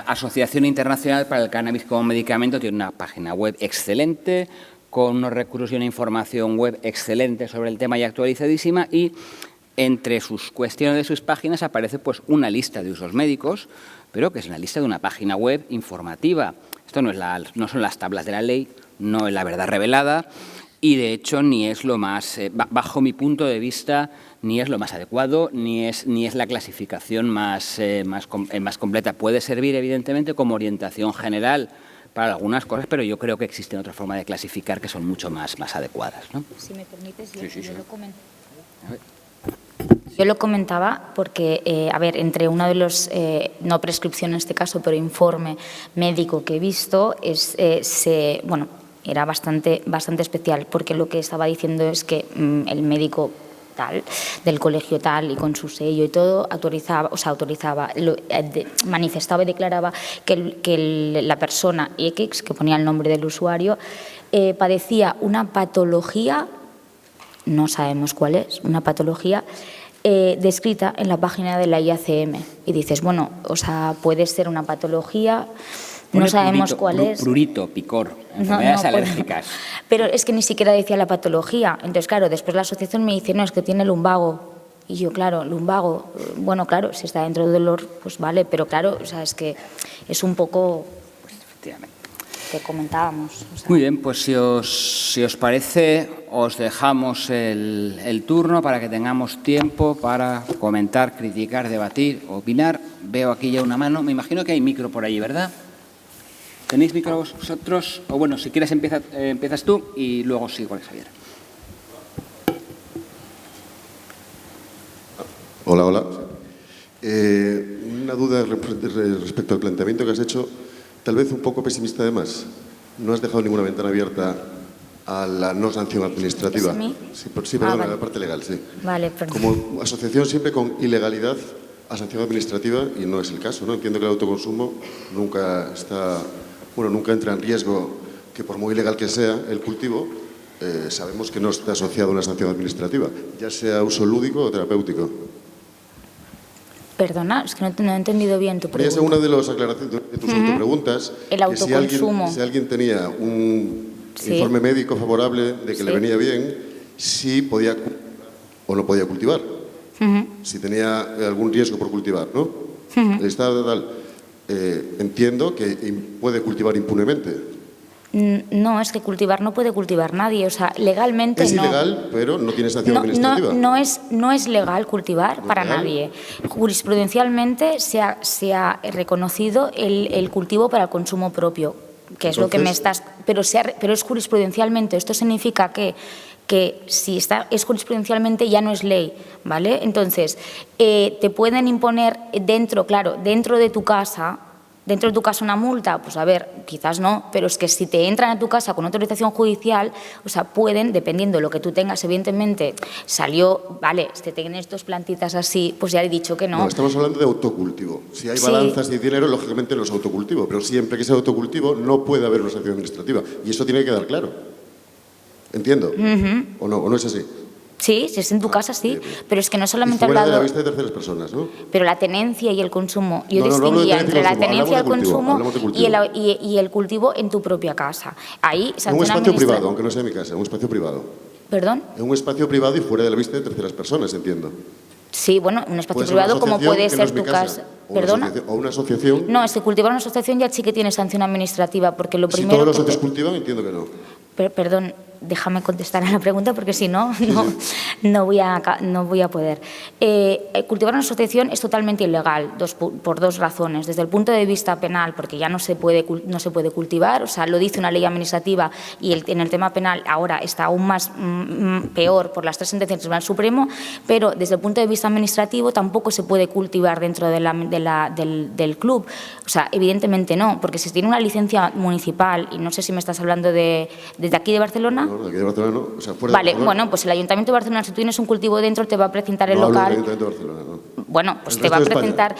Asociación Internacional para el Cannabis como Medicamento tiene una página web excelente, con unos recursos y una información web excelente sobre el tema y actualizadísima, y entre sus cuestiones de sus páginas aparece pues una lista de usos médicos, pero que es una lista de una página web informativa. Esto no son las tablas de la ley, no es la verdad revelada, y de hecho ni es lo más, bajo mi punto de vista, ni es lo más adecuado, ni es la clasificación más completa. Puede servir, evidentemente, como orientación general para algunas cosas, pero yo creo que existen otras formas de clasificar que son mucho más adecuadas, ¿no? Si me permites, sí. Yo lo comento. Yo lo comentaba porque, a ver, entre uno de los, no prescripción en este caso, pero informe médico que he visto, era bastante especial, porque lo que estaba diciendo es que el médico tal, del colegio tal y con su sello y todo, manifestaba y declaraba que la persona X, que ponía el nombre del usuario, padecía una patología, no sabemos cuál es, una patología descrita en la página de la IACM. Y dices, bueno, o sea, puede ser una patología, no sabemos cuál es. Prurito, picor, enfermedades alérgicas. Pero es que ni siquiera decía la patología. Entonces, claro, después la asociación me dice, no, es que tiene lumbago. Y yo, claro, lumbago, bueno, claro, si está dentro del dolor, pues vale, pero claro, o sea, es que es un poco, pues, efectivamente, que comentábamos. O sea. Muy bien, pues si os parece, os dejamos el turno para que tengamos tiempo para comentar, criticar, debatir, opinar. Veo aquí ya una mano, me imagino que hay micro por allí, ¿verdad? ¿Tenéis micro vosotros? O bueno, si quieres empiezas tú y luego sigo con Javier. Hola, hola. Una duda respecto al planteamiento que has hecho, tal vez un poco pesimista además. No has dejado ninguna ventana abierta a la no sanción administrativa. ¿Es a mí? Sí, perdona, vale. la parte legal, sí. Vale, perdón. Como asociación siempre con ilegalidad a sanción administrativa, y no es el caso, ¿no? Entiendo que el autoconsumo nunca entra en riesgo, que por muy ilegal que sea el cultivo, sabemos que no está asociado a una sanción administrativa, ya sea uso lúdico o terapéutico. Perdona, es que no he entendido bien tu pregunta. Esa es una de las aclaraciones de tus autopreguntas. El autoconsumo. Si alguien tenía un informe médico favorable de que le venía bien, si podía o no podía cultivar. Si tenía algún riesgo por cultivar, ¿no? El Estado tal. Entiendo que puede cultivar impunemente. No, es que cultivar no puede cultivar nadie, o sea, legalmente no. Es ilegal, pero no tiene sanción administrativa. No es legal cultivar para nadie. Jurisprudencialmente se ha reconocido el cultivo para el consumo propio, que es lo que me estás... Pero es jurisprudencialmente. Esto significa que si es jurisprudencialmente ya no es ley, ¿vale? Entonces, te pueden imponer dentro de tu casa... ¿Dentro de tu casa una multa? Pues a ver, quizás no, pero es que si te entran a tu casa con autorización judicial, o sea, pueden, dependiendo de lo que tú tengas, evidentemente, vale, si tienes dos plantitas así, pues ya le he dicho que no. No, estamos hablando de autocultivo. Si hay balanzas y dinero, lógicamente no es autocultivo, pero siempre que sea autocultivo no puede haber una sanción administrativa. Y eso tiene que quedar claro. ¿Entiendo? ¿O no es así? Sí, si es en tu casa, sí, pero es que no solamente he fuera hablado... de la vista de terceras personas, ¿no? Pero la tenencia y el consumo, yo distinguía entre la tenencia y el consumo y el cultivo en tu propia casa. Ahí, en un espacio privado, aunque no sea en mi casa, en un espacio privado. ¿Perdón? En un espacio privado y fuera de la vista de terceras personas, entiendo. Sí, bueno, un espacio privado como puede ser tu casa. ¿Perdona? ¿O una asociación? No, es que cultivar una asociación ya sí que tiene sanción administrativa, porque lo primero... Si todos los socios cultivan, entiendo que no. Perdón, déjame contestar a la pregunta porque si no, no voy a poder. Cultivar una asociación es totalmente ilegal por dos razones. Desde el punto de vista penal, porque ya no se puede cultivar, o sea, lo dice una ley administrativa y en el tema penal ahora está aún más peor por las 3 sentencias del Tribunal Supremo, pero desde el punto de vista administrativo tampoco se puede cultivar dentro del club. O sea, evidentemente no, porque si tiene una licencia municipal, y no sé si me estás hablando ¿desde aquí de Barcelona? No, de aquí de Barcelona no. O sea, fuera vale, de Barcelona. Bueno, pues el Ayuntamiento de Barcelona, si tú tienes un cultivo dentro, te va a precintar el no local. No, el Ayuntamiento de Barcelona, no. Bueno, pues te va a precintar...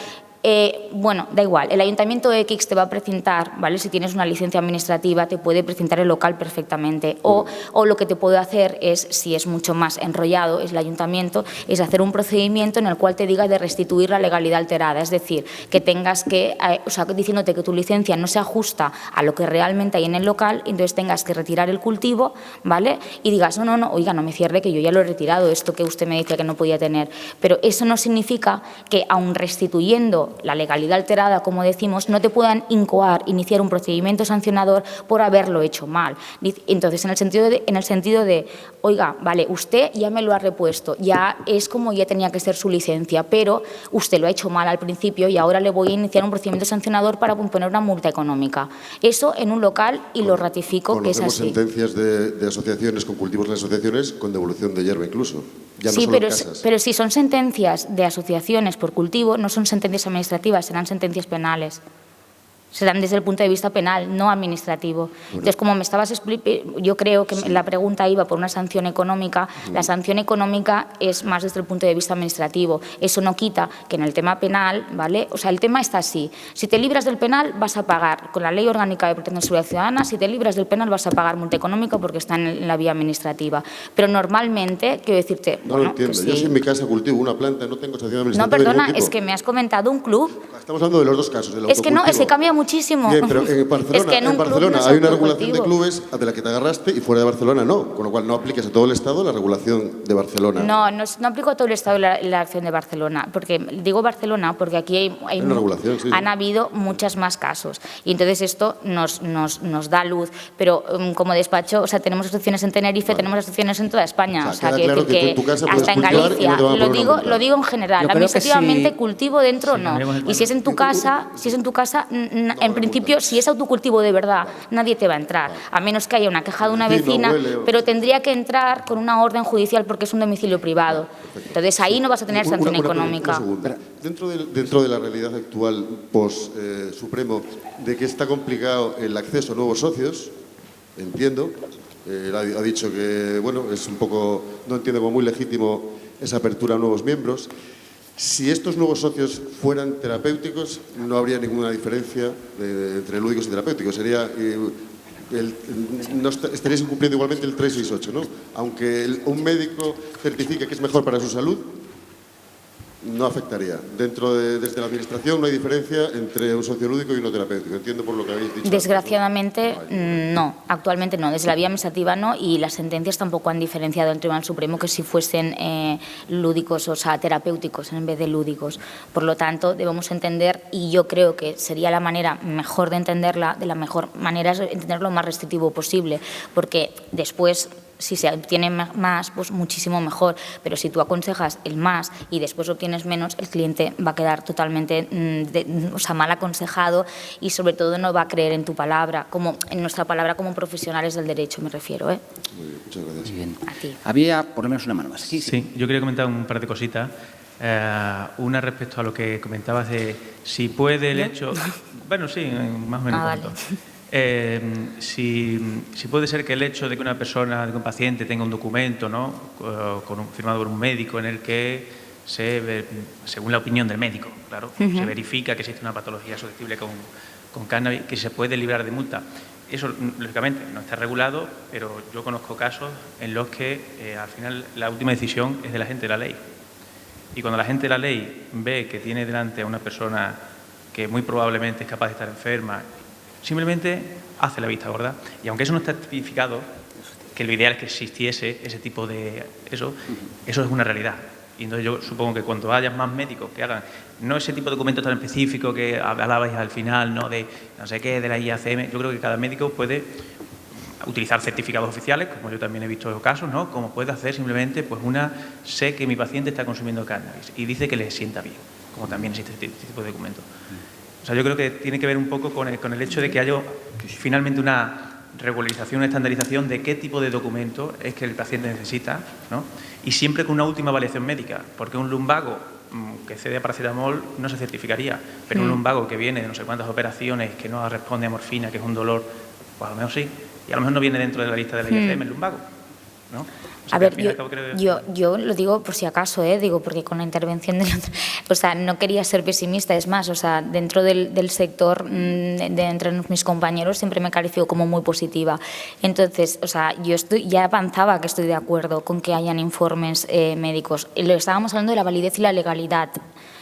bueno, da igual, el Ayuntamiento X te va a precintar, ¿vale? Si tienes una licencia administrativa, te puede precintar el local perfectamente. O lo que te puede hacer es, si es mucho más enrollado, es el Ayuntamiento, es hacer un procedimiento en el cual te diga de restituir la legalidad alterada. Es decir, que tengas que, o sea, diciéndote que tu licencia no se ajusta a lo que realmente hay en el local, entonces tengas que retirar el cultivo, ¿vale? Y digas, no, oiga, no me cierre, que yo ya lo he retirado, esto que usted me decía que no podía tener. Pero eso no significa que, aun restituyendo la legalidad alterada, como decimos, no te puedan iniciar un procedimiento sancionador por haberlo hecho mal. Entonces, en el sentido de, oiga, vale, usted ya me lo ha repuesto, ya es como ya tenía que ser su licencia, pero usted lo ha hecho mal al principio y ahora le voy a iniciar un procedimiento sancionador para imponer una multa económica. Eso en un local, y lo ratifico que es así. Conocemos sentencias de asociaciones con cultivos en asociaciones con devolución de hierba incluso. Ya no sí, solo casas. Pero si son sentencias de asociaciones por cultivo, no son sentencias administrativas, serán sentencias penales. serán desde el punto de vista penal, no administrativo. Entonces, como me estabas explicando, yo creo que la pregunta iba por una sanción económica. La sanción económica es más desde el punto de vista administrativo. Eso no quita que en el tema penal, ¿vale? O sea, el tema está así. Si te libras del penal, vas a pagar con la Ley Orgánica de Protección de la Seguridad Ciudadana. Si te libras del penal, vas a pagar multa económica porque está en la vía administrativa. Pero normalmente, quiero decirte… No lo entiendo. Yo si en mi casa cultivo una planta, no tengo sanción administrativa. No, perdona, es que me has comentado un club. Estamos hablando de los dos casos. Es que no, es que cambia muchísimo. Bien, pero en Barcelona, es que en Barcelona hay una regulación de clubes de la que te agarraste y fuera de Barcelona no. Con lo cual no apliques a todo el Estado la regulación de Barcelona. No aplico a todo el Estado la acción de Barcelona. Porque digo Barcelona porque aquí han habido muchos más casos. Y entonces esto nos da luz. Pero como despacho, o sea, tenemos asociaciones en Tenerife, tenemos asociaciones en toda España. O sea, claro que en tu casa hasta en Galicia. Lo digo en general. Administrativamente cultivo dentro no. Y si es en tu casa, en principio, si es autocultivo de verdad, nadie te va a entrar, a menos que haya una queja de una vecina, pero tendría que entrar con una orden judicial porque es un domicilio privado. Entonces ahí no vas a tener sanción económica. Dentro de la realidad actual post-Supremo, de que está complicado el acceso a nuevos socios, entiendo, ha dicho que, bueno, es un poco, no entiendo como muy legítimo esa apertura a nuevos miembros. Si estos nuevos socios fueran terapéuticos, no habría ninguna diferencia entre lúdicos y terapéuticos. Sería, estaríais incumpliendo igualmente el 368, ¿no? Aunque un médico certifique que es mejor para su salud, no afectaría. Desde la Administración no hay diferencia entre un socio lúdico y uno terapéutico. Entiendo por lo que habéis dicho. Desgraciadamente, no. Actualmente no. Desde la vía administrativa no, y las sentencias tampoco han diferenciado en el Tribunal Supremo que si fuesen lúdicos, o sea, terapéuticos en vez de lúdicos. Por lo tanto, debemos entender, y yo creo que sería la manera mejor de entenderla, de la mejor manera es entenderlo lo más restrictivo posible, porque después, si se obtiene más, pues muchísimo mejor. Pero si tú aconsejas el más y después obtienes menos, el cliente va a quedar totalmente mal aconsejado y sobre todo no va a creer en tu palabra, en nuestra palabra como profesionales del derecho, me refiero. Muy bien, muchas gracias. Muy bien. A ti. Había por lo menos una mano más. Sí, yo quería comentar un par de cositas. Una respecto a lo que comentabas de si puede el hecho… Bueno, sí, más o menos. Vale. Si puede ser que el hecho de que una persona, de que un paciente tenga un documento, ¿no?, firmado por un médico en el que según la opinión del médico, claro, se verifica que existe una patología susceptible con cannabis, que se puede librar de multa. Eso, lógicamente, no está regulado, pero yo conozco casos en los que al final la última decisión es del agente de la ley. Y cuando la agente de la ley ve que tiene delante a una persona que muy probablemente es capaz de estar enferma, simplemente hace la vista gorda. Y aunque eso no está tipificado, que lo ideal es que existiese ese tipo de… Eso es una realidad. Y entonces yo supongo que cuando haya más médicos que hagan, no ese tipo de documentos tan específicos que hablabais al final, ¿no?, de no sé qué, de la IACM, yo creo que cada médico puede utilizar certificados oficiales, como yo también he visto casos, ¿no?, como puede hacer simplemente, pues sé que mi paciente está consumiendo cannabis y dice que le sienta bien, como también existe este tipo de documentos. O sea, yo creo que tiene que ver un poco con el hecho de que haya finalmente una regularización, una estandarización de qué tipo de documento es que el paciente necesita, ¿no?, y siempre con una última avaliación médica, porque un lumbago que cede a paracetamol no se certificaría, pero un lumbago que viene de no sé cuántas operaciones, que no responde a morfina, que es un dolor, pues a lo mejor sí, y a lo mejor no viene dentro de la lista de la IACM el lumbago, ¿no? O sea, a ver, yo lo digo por si acaso, digo, porque con la intervención de o sea, no quería ser pesimista, es más, o sea, dentro del sector, entre mis compañeros, siempre me pareció como muy positiva. Entonces, o sea, ya avanzaba que estoy de acuerdo con que hayan informes médicos. Lo estábamos hablando de la validez y la legalidad.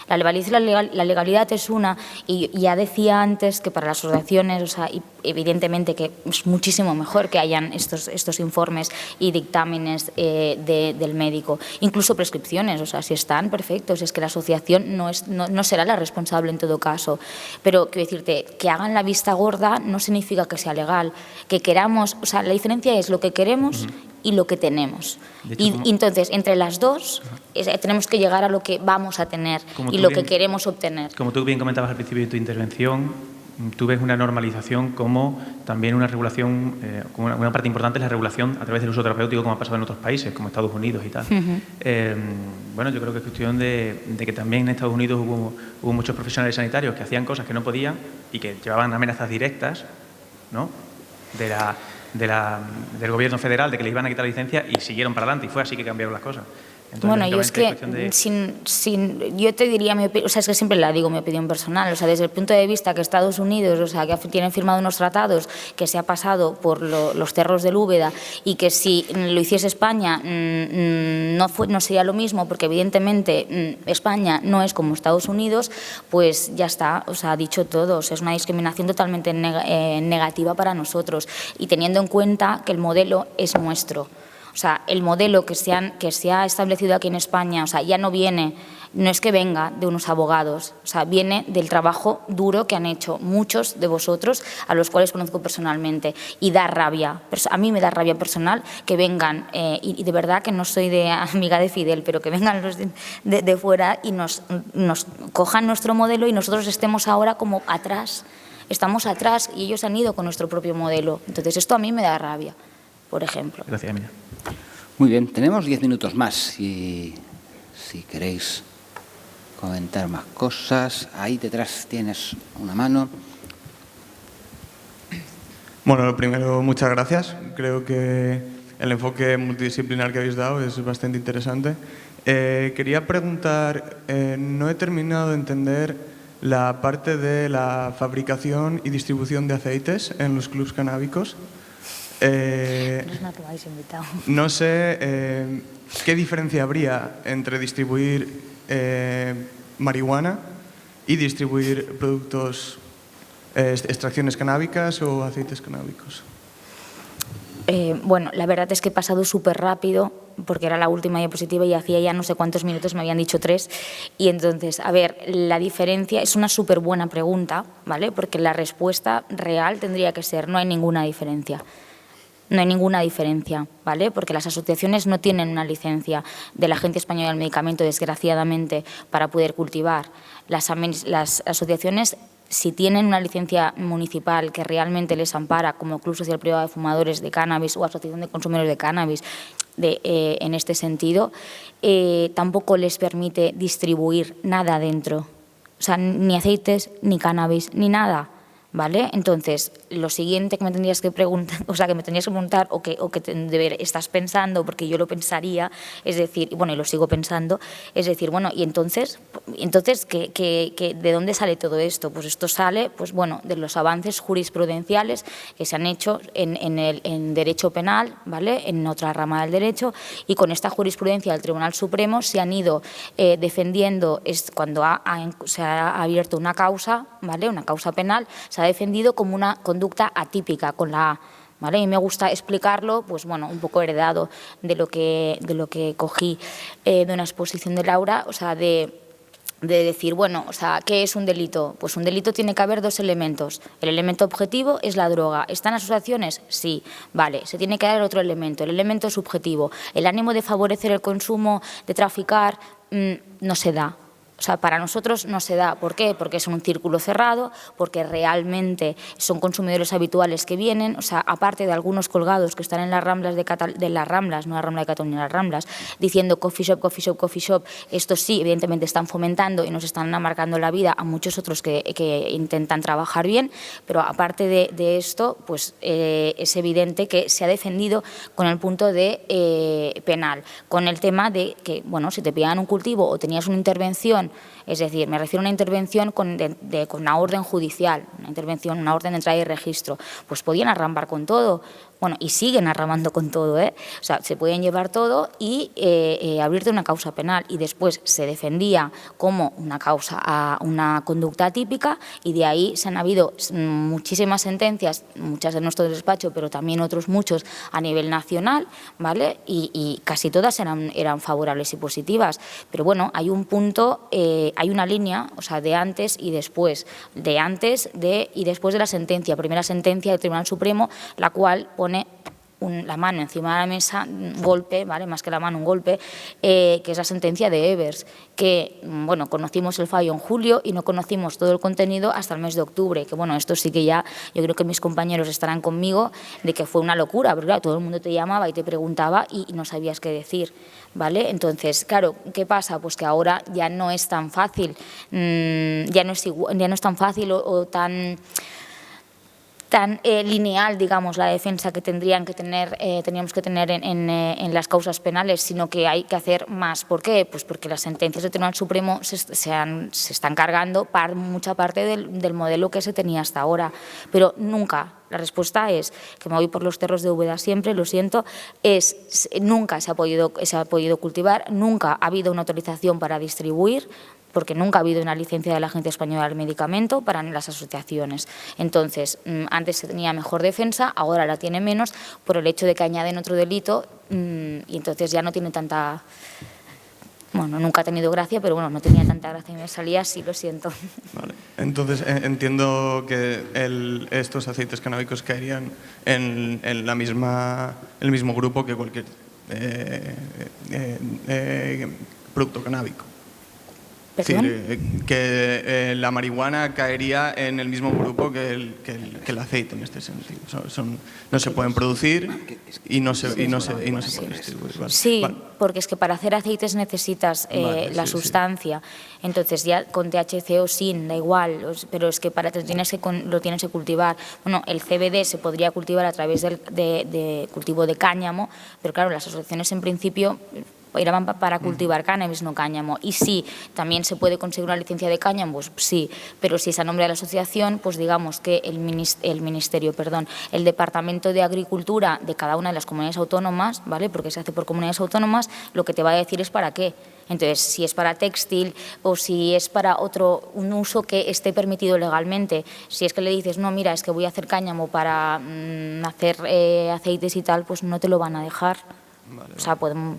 La validez y la legalidad es una, y ya decía antes que para las asociaciones, o sea, evidentemente que es muchísimo mejor que hayan estos informes y dictámenes del médico, incluso prescripciones, o sea, si están perfectos, es que la asociación no será la responsable en todo caso, pero quiero decirte, que hagan la vista gorda no significa que sea legal, que queramos, o sea, la diferencia es lo que queremos y lo que tenemos. Hecho, y entonces, entre las dos, tenemos que llegar a lo que vamos a tener y lo que queremos obtener. Como tú bien comentabas al principio de tu intervención, tú ves una normalización como también una regulación, como una parte importante es la regulación a través del uso terapéutico, como ha pasado en otros países, como Estados Unidos y tal. Bueno, yo creo que es cuestión de que también en Estados Unidos hubo muchos profesionales sanitarios que hacían cosas que no podían y que llevaban amenazas directas, ¿no?, del gobierno federal de que les iban a quitar la licencia, y siguieron para adelante, y fue así que cambiaron las cosas. Entonces, bueno, yo es que yo te diría, o sea, es que siempre la digo mi opinión personal, o sea, desde el punto de vista que Estados Unidos, o sea, que tienen firmado unos tratados, que se ha pasado por los cerros del Úbeda, y que si lo hiciese España no sería lo mismo, porque evidentemente España no es como Estados Unidos, pues ya está, o sea, ha dicho todo, o sea, es una discriminación totalmente negativa para nosotros, y teniendo en cuenta que el modelo es nuestro. O sea, el modelo que se ha establecido aquí en España, o sea, ya no es que venga de unos abogados, o sea, viene del trabajo duro que han hecho muchos de vosotros, a los cuales conozco personalmente, y da rabia, a mí me da rabia personal que vengan, y de verdad que no soy amiga de Fidel, pero que vengan los de fuera y nos cojan nuestro modelo y nosotros estemos ahora como atrás, estamos atrás y ellos han ido con nuestro propio modelo. Entonces esto a mí me da rabia, por ejemplo. Gracias, Emilia. Muy bien, tenemos 10 minutos más si queréis comentar más cosas. Ahí detrás tienes una mano. Bueno, lo primero, muchas gracias. Creo que el enfoque multidisciplinar que habéis dado es bastante interesante. Quería preguntar, no he terminado de entender la parte de la fabricación y distribución de aceites en los clubs canábicos. No sé qué diferencia habría entre distribuir marihuana y distribuir productos, extracciones canábicas o aceites canábicos. Bueno, la verdad es que he pasado súper rápido porque era la última diapositiva y hacía ya no sé cuántos minutos, me habían dicho 3. Y entonces, a ver, la diferencia es una súper buena pregunta, ¿vale? Porque la respuesta real tendría que ser: no hay ninguna diferencia. No hay ninguna diferencia, ¿vale? Porque las asociaciones no tienen una licencia de la Agencia Española del Medicamento, desgraciadamente, para poder cultivar. Las asociaciones, si tienen una licencia municipal que realmente les ampara, como Club Social Privado de Fumadores de Cannabis o Asociación de Consumidores de Cannabis, en este sentido, tampoco les permite distribuir nada dentro. O sea, ni aceites, ni cannabis, ni nada. ¿Vale? Entonces, lo siguiente que me tendrías que preguntar, o sea, que me tendrías que preguntar o que estás pensando, porque yo lo pensaría, es decir, bueno, y lo sigo pensando, es decir, bueno, y entonces ¿de dónde sale todo esto? Pues esto sale, pues bueno, de los avances jurisprudenciales que se han hecho en derecho penal, ¿vale? En otra rama del derecho, y con esta jurisprudencia del Tribunal Supremo se han ido defendiendo, cuando se ha abierto una causa, ¿vale? Una causa penal, se ha defendido como una conducta atípica, con la A, ¿vale? Y me gusta explicarlo, pues bueno, un poco heredado de lo que cogí de una exposición de Laura, o sea, de decir, bueno, o sea, ¿qué es un delito? Pues un delito tiene que haber 2 elementos. El elemento objetivo es la droga. ¿Están asociaciones? Sí. Vale, se tiene que dar otro elemento, el elemento subjetivo. El ánimo de favorecer el consumo, de traficar, no se da. O sea, para nosotros no se da. ¿Por qué? Porque es un círculo cerrado, porque realmente son consumidores habituales que vienen, o sea, aparte de algunos colgados que están en las Ramblas de las Ramblas, no la Rambla de Cataluña, las Ramblas, diciendo coffee shop, coffee shop, coffee shop, estos sí, evidentemente están fomentando y nos están amargando la vida a muchos otros que intentan trabajar bien, pero aparte de esto, pues es evidente que se ha defendido con el punto de penal, con el tema de que, bueno, si te pillaban un cultivo o tenías una intervención, es decir, me refiero a una intervención con una orden judicial, una orden de entrada y registro, pues podían arrambar con todo. Bueno, y siguen arramando con todo, ¿eh? O sea, se pueden llevar todo y abrirte una causa penal, y después se defendía como una conducta atípica, y de ahí se han habido muchísimas sentencias, muchas de nuestro despacho, pero también otros muchos a nivel nacional, ¿vale? Y casi todas eran favorables y positivas. Pero bueno, hay un punto, hay una línea, o sea, de antes y después, y después de la sentencia, primera sentencia del Tribunal Supremo, la cual pone la mano encima de la mesa, un golpe, ¿vale? Más que la mano, un golpe, que es la sentencia de Evers, que, bueno, conocimos el fallo en julio y no conocimos todo el contenido hasta el mes de octubre, que, bueno, esto sí que ya, yo creo que mis compañeros estarán conmigo, de que fue una locura, porque claro, todo el mundo te llamaba y te preguntaba y no sabías qué decir, ¿vale? Entonces, claro, ¿qué pasa? Pues que ahora ya no es tan fácil, ya no es tan fácil o tan lineal, digamos, la defensa que teníamos que tener en las causas penales, sino que hay que hacer más. ¿Por qué? Pues porque las sentencias del Tribunal Supremo se están cargando mucha parte del modelo que se tenía hasta ahora, pero nunca. La respuesta es, que me voy por los cerros de Úbeda siempre, lo siento, nunca se ha podido cultivar, nunca ha habido una autorización para distribuir, porque nunca ha habido una licencia de la Agencia Española del Medicamento para las asociaciones. Entonces, antes se tenía mejor defensa, ahora la tiene menos por el hecho de que añaden otro delito y entonces ya no tiene tanta... Bueno, nunca ha tenido gracia, pero bueno, no tenía tanta gracia y me salía así, lo siento. Vale. Entonces, entiendo que estos aceites canábicos caerían en el mismo grupo que cualquier producto canábico. Es decir, que la marihuana caería en el mismo grupo que el aceite en este sentido. No se pueden producir y no se pueden distribuir. Vale. Sí, vale. Porque es que para hacer aceites necesitas la sustancia. Sí. Entonces ya con THC o sin, da igual, pero es que lo tienes que cultivar. Bueno, el CBD se podría cultivar a través de cultivo de cáñamo, pero claro, las asociaciones en principio eran para cultivar cannabis, no cáñamo. Y sí, también se puede conseguir una licencia de cáñamo, pues sí, pero si es a nombre de la asociación, pues digamos que el Departamento de Agricultura de cada una de las comunidades autónomas, ¿vale? Porque se hace por comunidades autónomas, lo que te va a decir es para qué. Entonces, si es para textil o si es para un uso que esté permitido legalmente, si es que le dices, no, mira, es que voy a hacer cáñamo para hacer aceites y tal, pues no te lo van a dejar. Vale, o sea, podemos...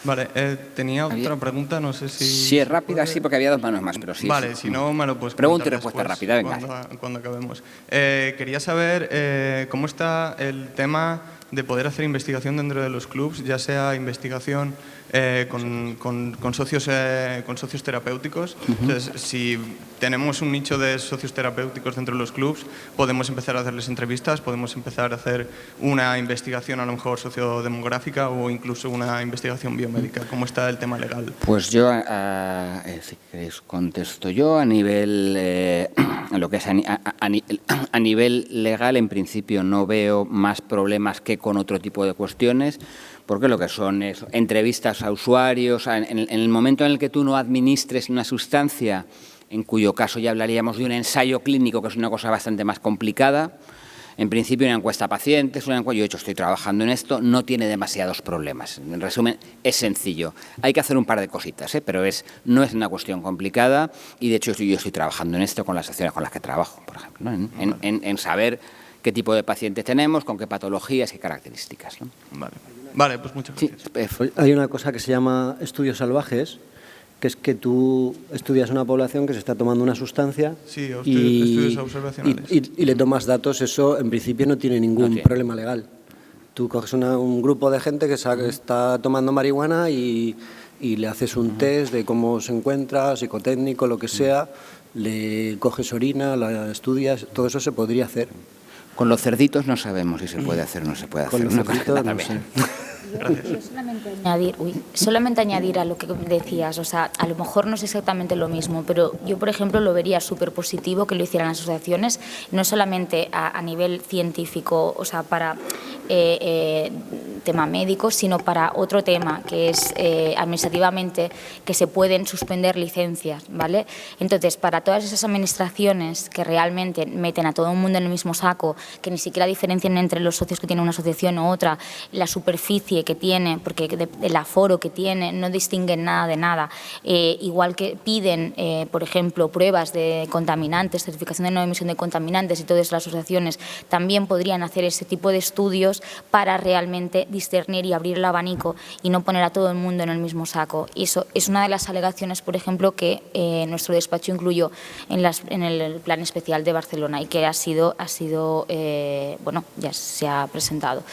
Vale, tenía otra pregunta, no sé si... Si es rápida, sí, porque había dos manos más, pero sí. Vale, si no, me lo puedes pregunta y preguntar respuesta después, rápida, venga. Cuando acabemos. Quería saber cómo está el tema de poder hacer investigación dentro de los clubs, ya sea investigación con socios terapéuticos. Entonces, si tenemos un nicho de socios terapéuticos dentro de los clubs, podemos empezar a hacerles entrevistas, podemos empezar a hacer una investigación a lo mejor sociodemográfica o incluso una investigación biomédica. ¿Cómo está el tema legal? Pues yo, si queréis contesto yo, a nivel, lo que es a nivel legal, en principio no veo más problemas que con otro tipo de cuestiones, porque lo que son es entrevistas a usuarios, en el momento en el que tú no administres una sustancia, en cuyo caso ya hablaríamos de un ensayo clínico, que es una cosa bastante más complicada. En principio, una encuesta a pacientes, yo de hecho estoy trabajando en esto, no tiene demasiados problemas. En resumen, es sencillo. Hay que hacer un par de cositas, pero no es una cuestión complicada y de hecho yo estoy trabajando en esto con las acciones con las que trabajo, por ejemplo, ¿no? en saber qué tipo de pacientes tenemos, con qué patologías, qué características, ¿no? Vale, pues muchas gracias. Sí, hay una cosa que se llama estudios salvajes, que es que tú estudias una población que se está tomando una sustancia estudios observacionales. Y le tomas datos. Eso en principio no tiene ningún problema legal. Tú coges un grupo de gente que está tomando marihuana y le haces un test de cómo se encuentra, psicotécnico, lo que sea, le coges orina, la estudias, todo eso se podría hacer. Con los cerditos no sabemos si se puede hacer o no se puede hacer. Con los cerditos no sé. Yo solamente añadir a lo que decías, o sea, a lo mejor no es exactamente lo mismo, pero yo, por ejemplo, lo vería súper positivo que lo hicieran las asociaciones, no solamente a nivel científico, o sea, para tema médico, sino para otro tema, que es administrativamente, que se pueden suspender licencias, ¿vale? Entonces, para todas esas administraciones que realmente meten a todo el mundo en el mismo saco, que ni siquiera diferencian entre los socios que tienen una asociación u otra, la superficie que tiene, porque el aforo que tiene, no distinguen nada de nada. Igual que piden, por ejemplo, pruebas de contaminantes, certificación de no emisión de contaminantes y todas las asociaciones también podrían hacer ese tipo de estudios nosotros para realmente discernir y abrir el abanico y no poner a todo el mundo en el mismo saco. Y eso es una de las alegaciones, por ejemplo, que nuestro despacho incluyó en el Plan Especial de Barcelona y que ha sido bueno, ya se ha presentado.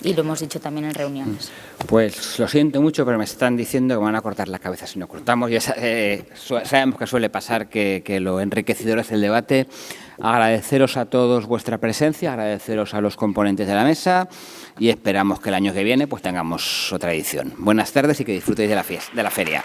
Y lo hemos dicho también en reuniones. Pues lo siento mucho, pero me están diciendo que me van a cortar la cabeza si no cortamos. Ya sabemos que suele pasar, que lo enriquecedor es el debate. Agradeceros a todos vuestra presencia, agradeceros a los componentes de la mesa y esperamos que el año que viene pues tengamos otra edición. Buenas tardes y que disfrutéis de la feria.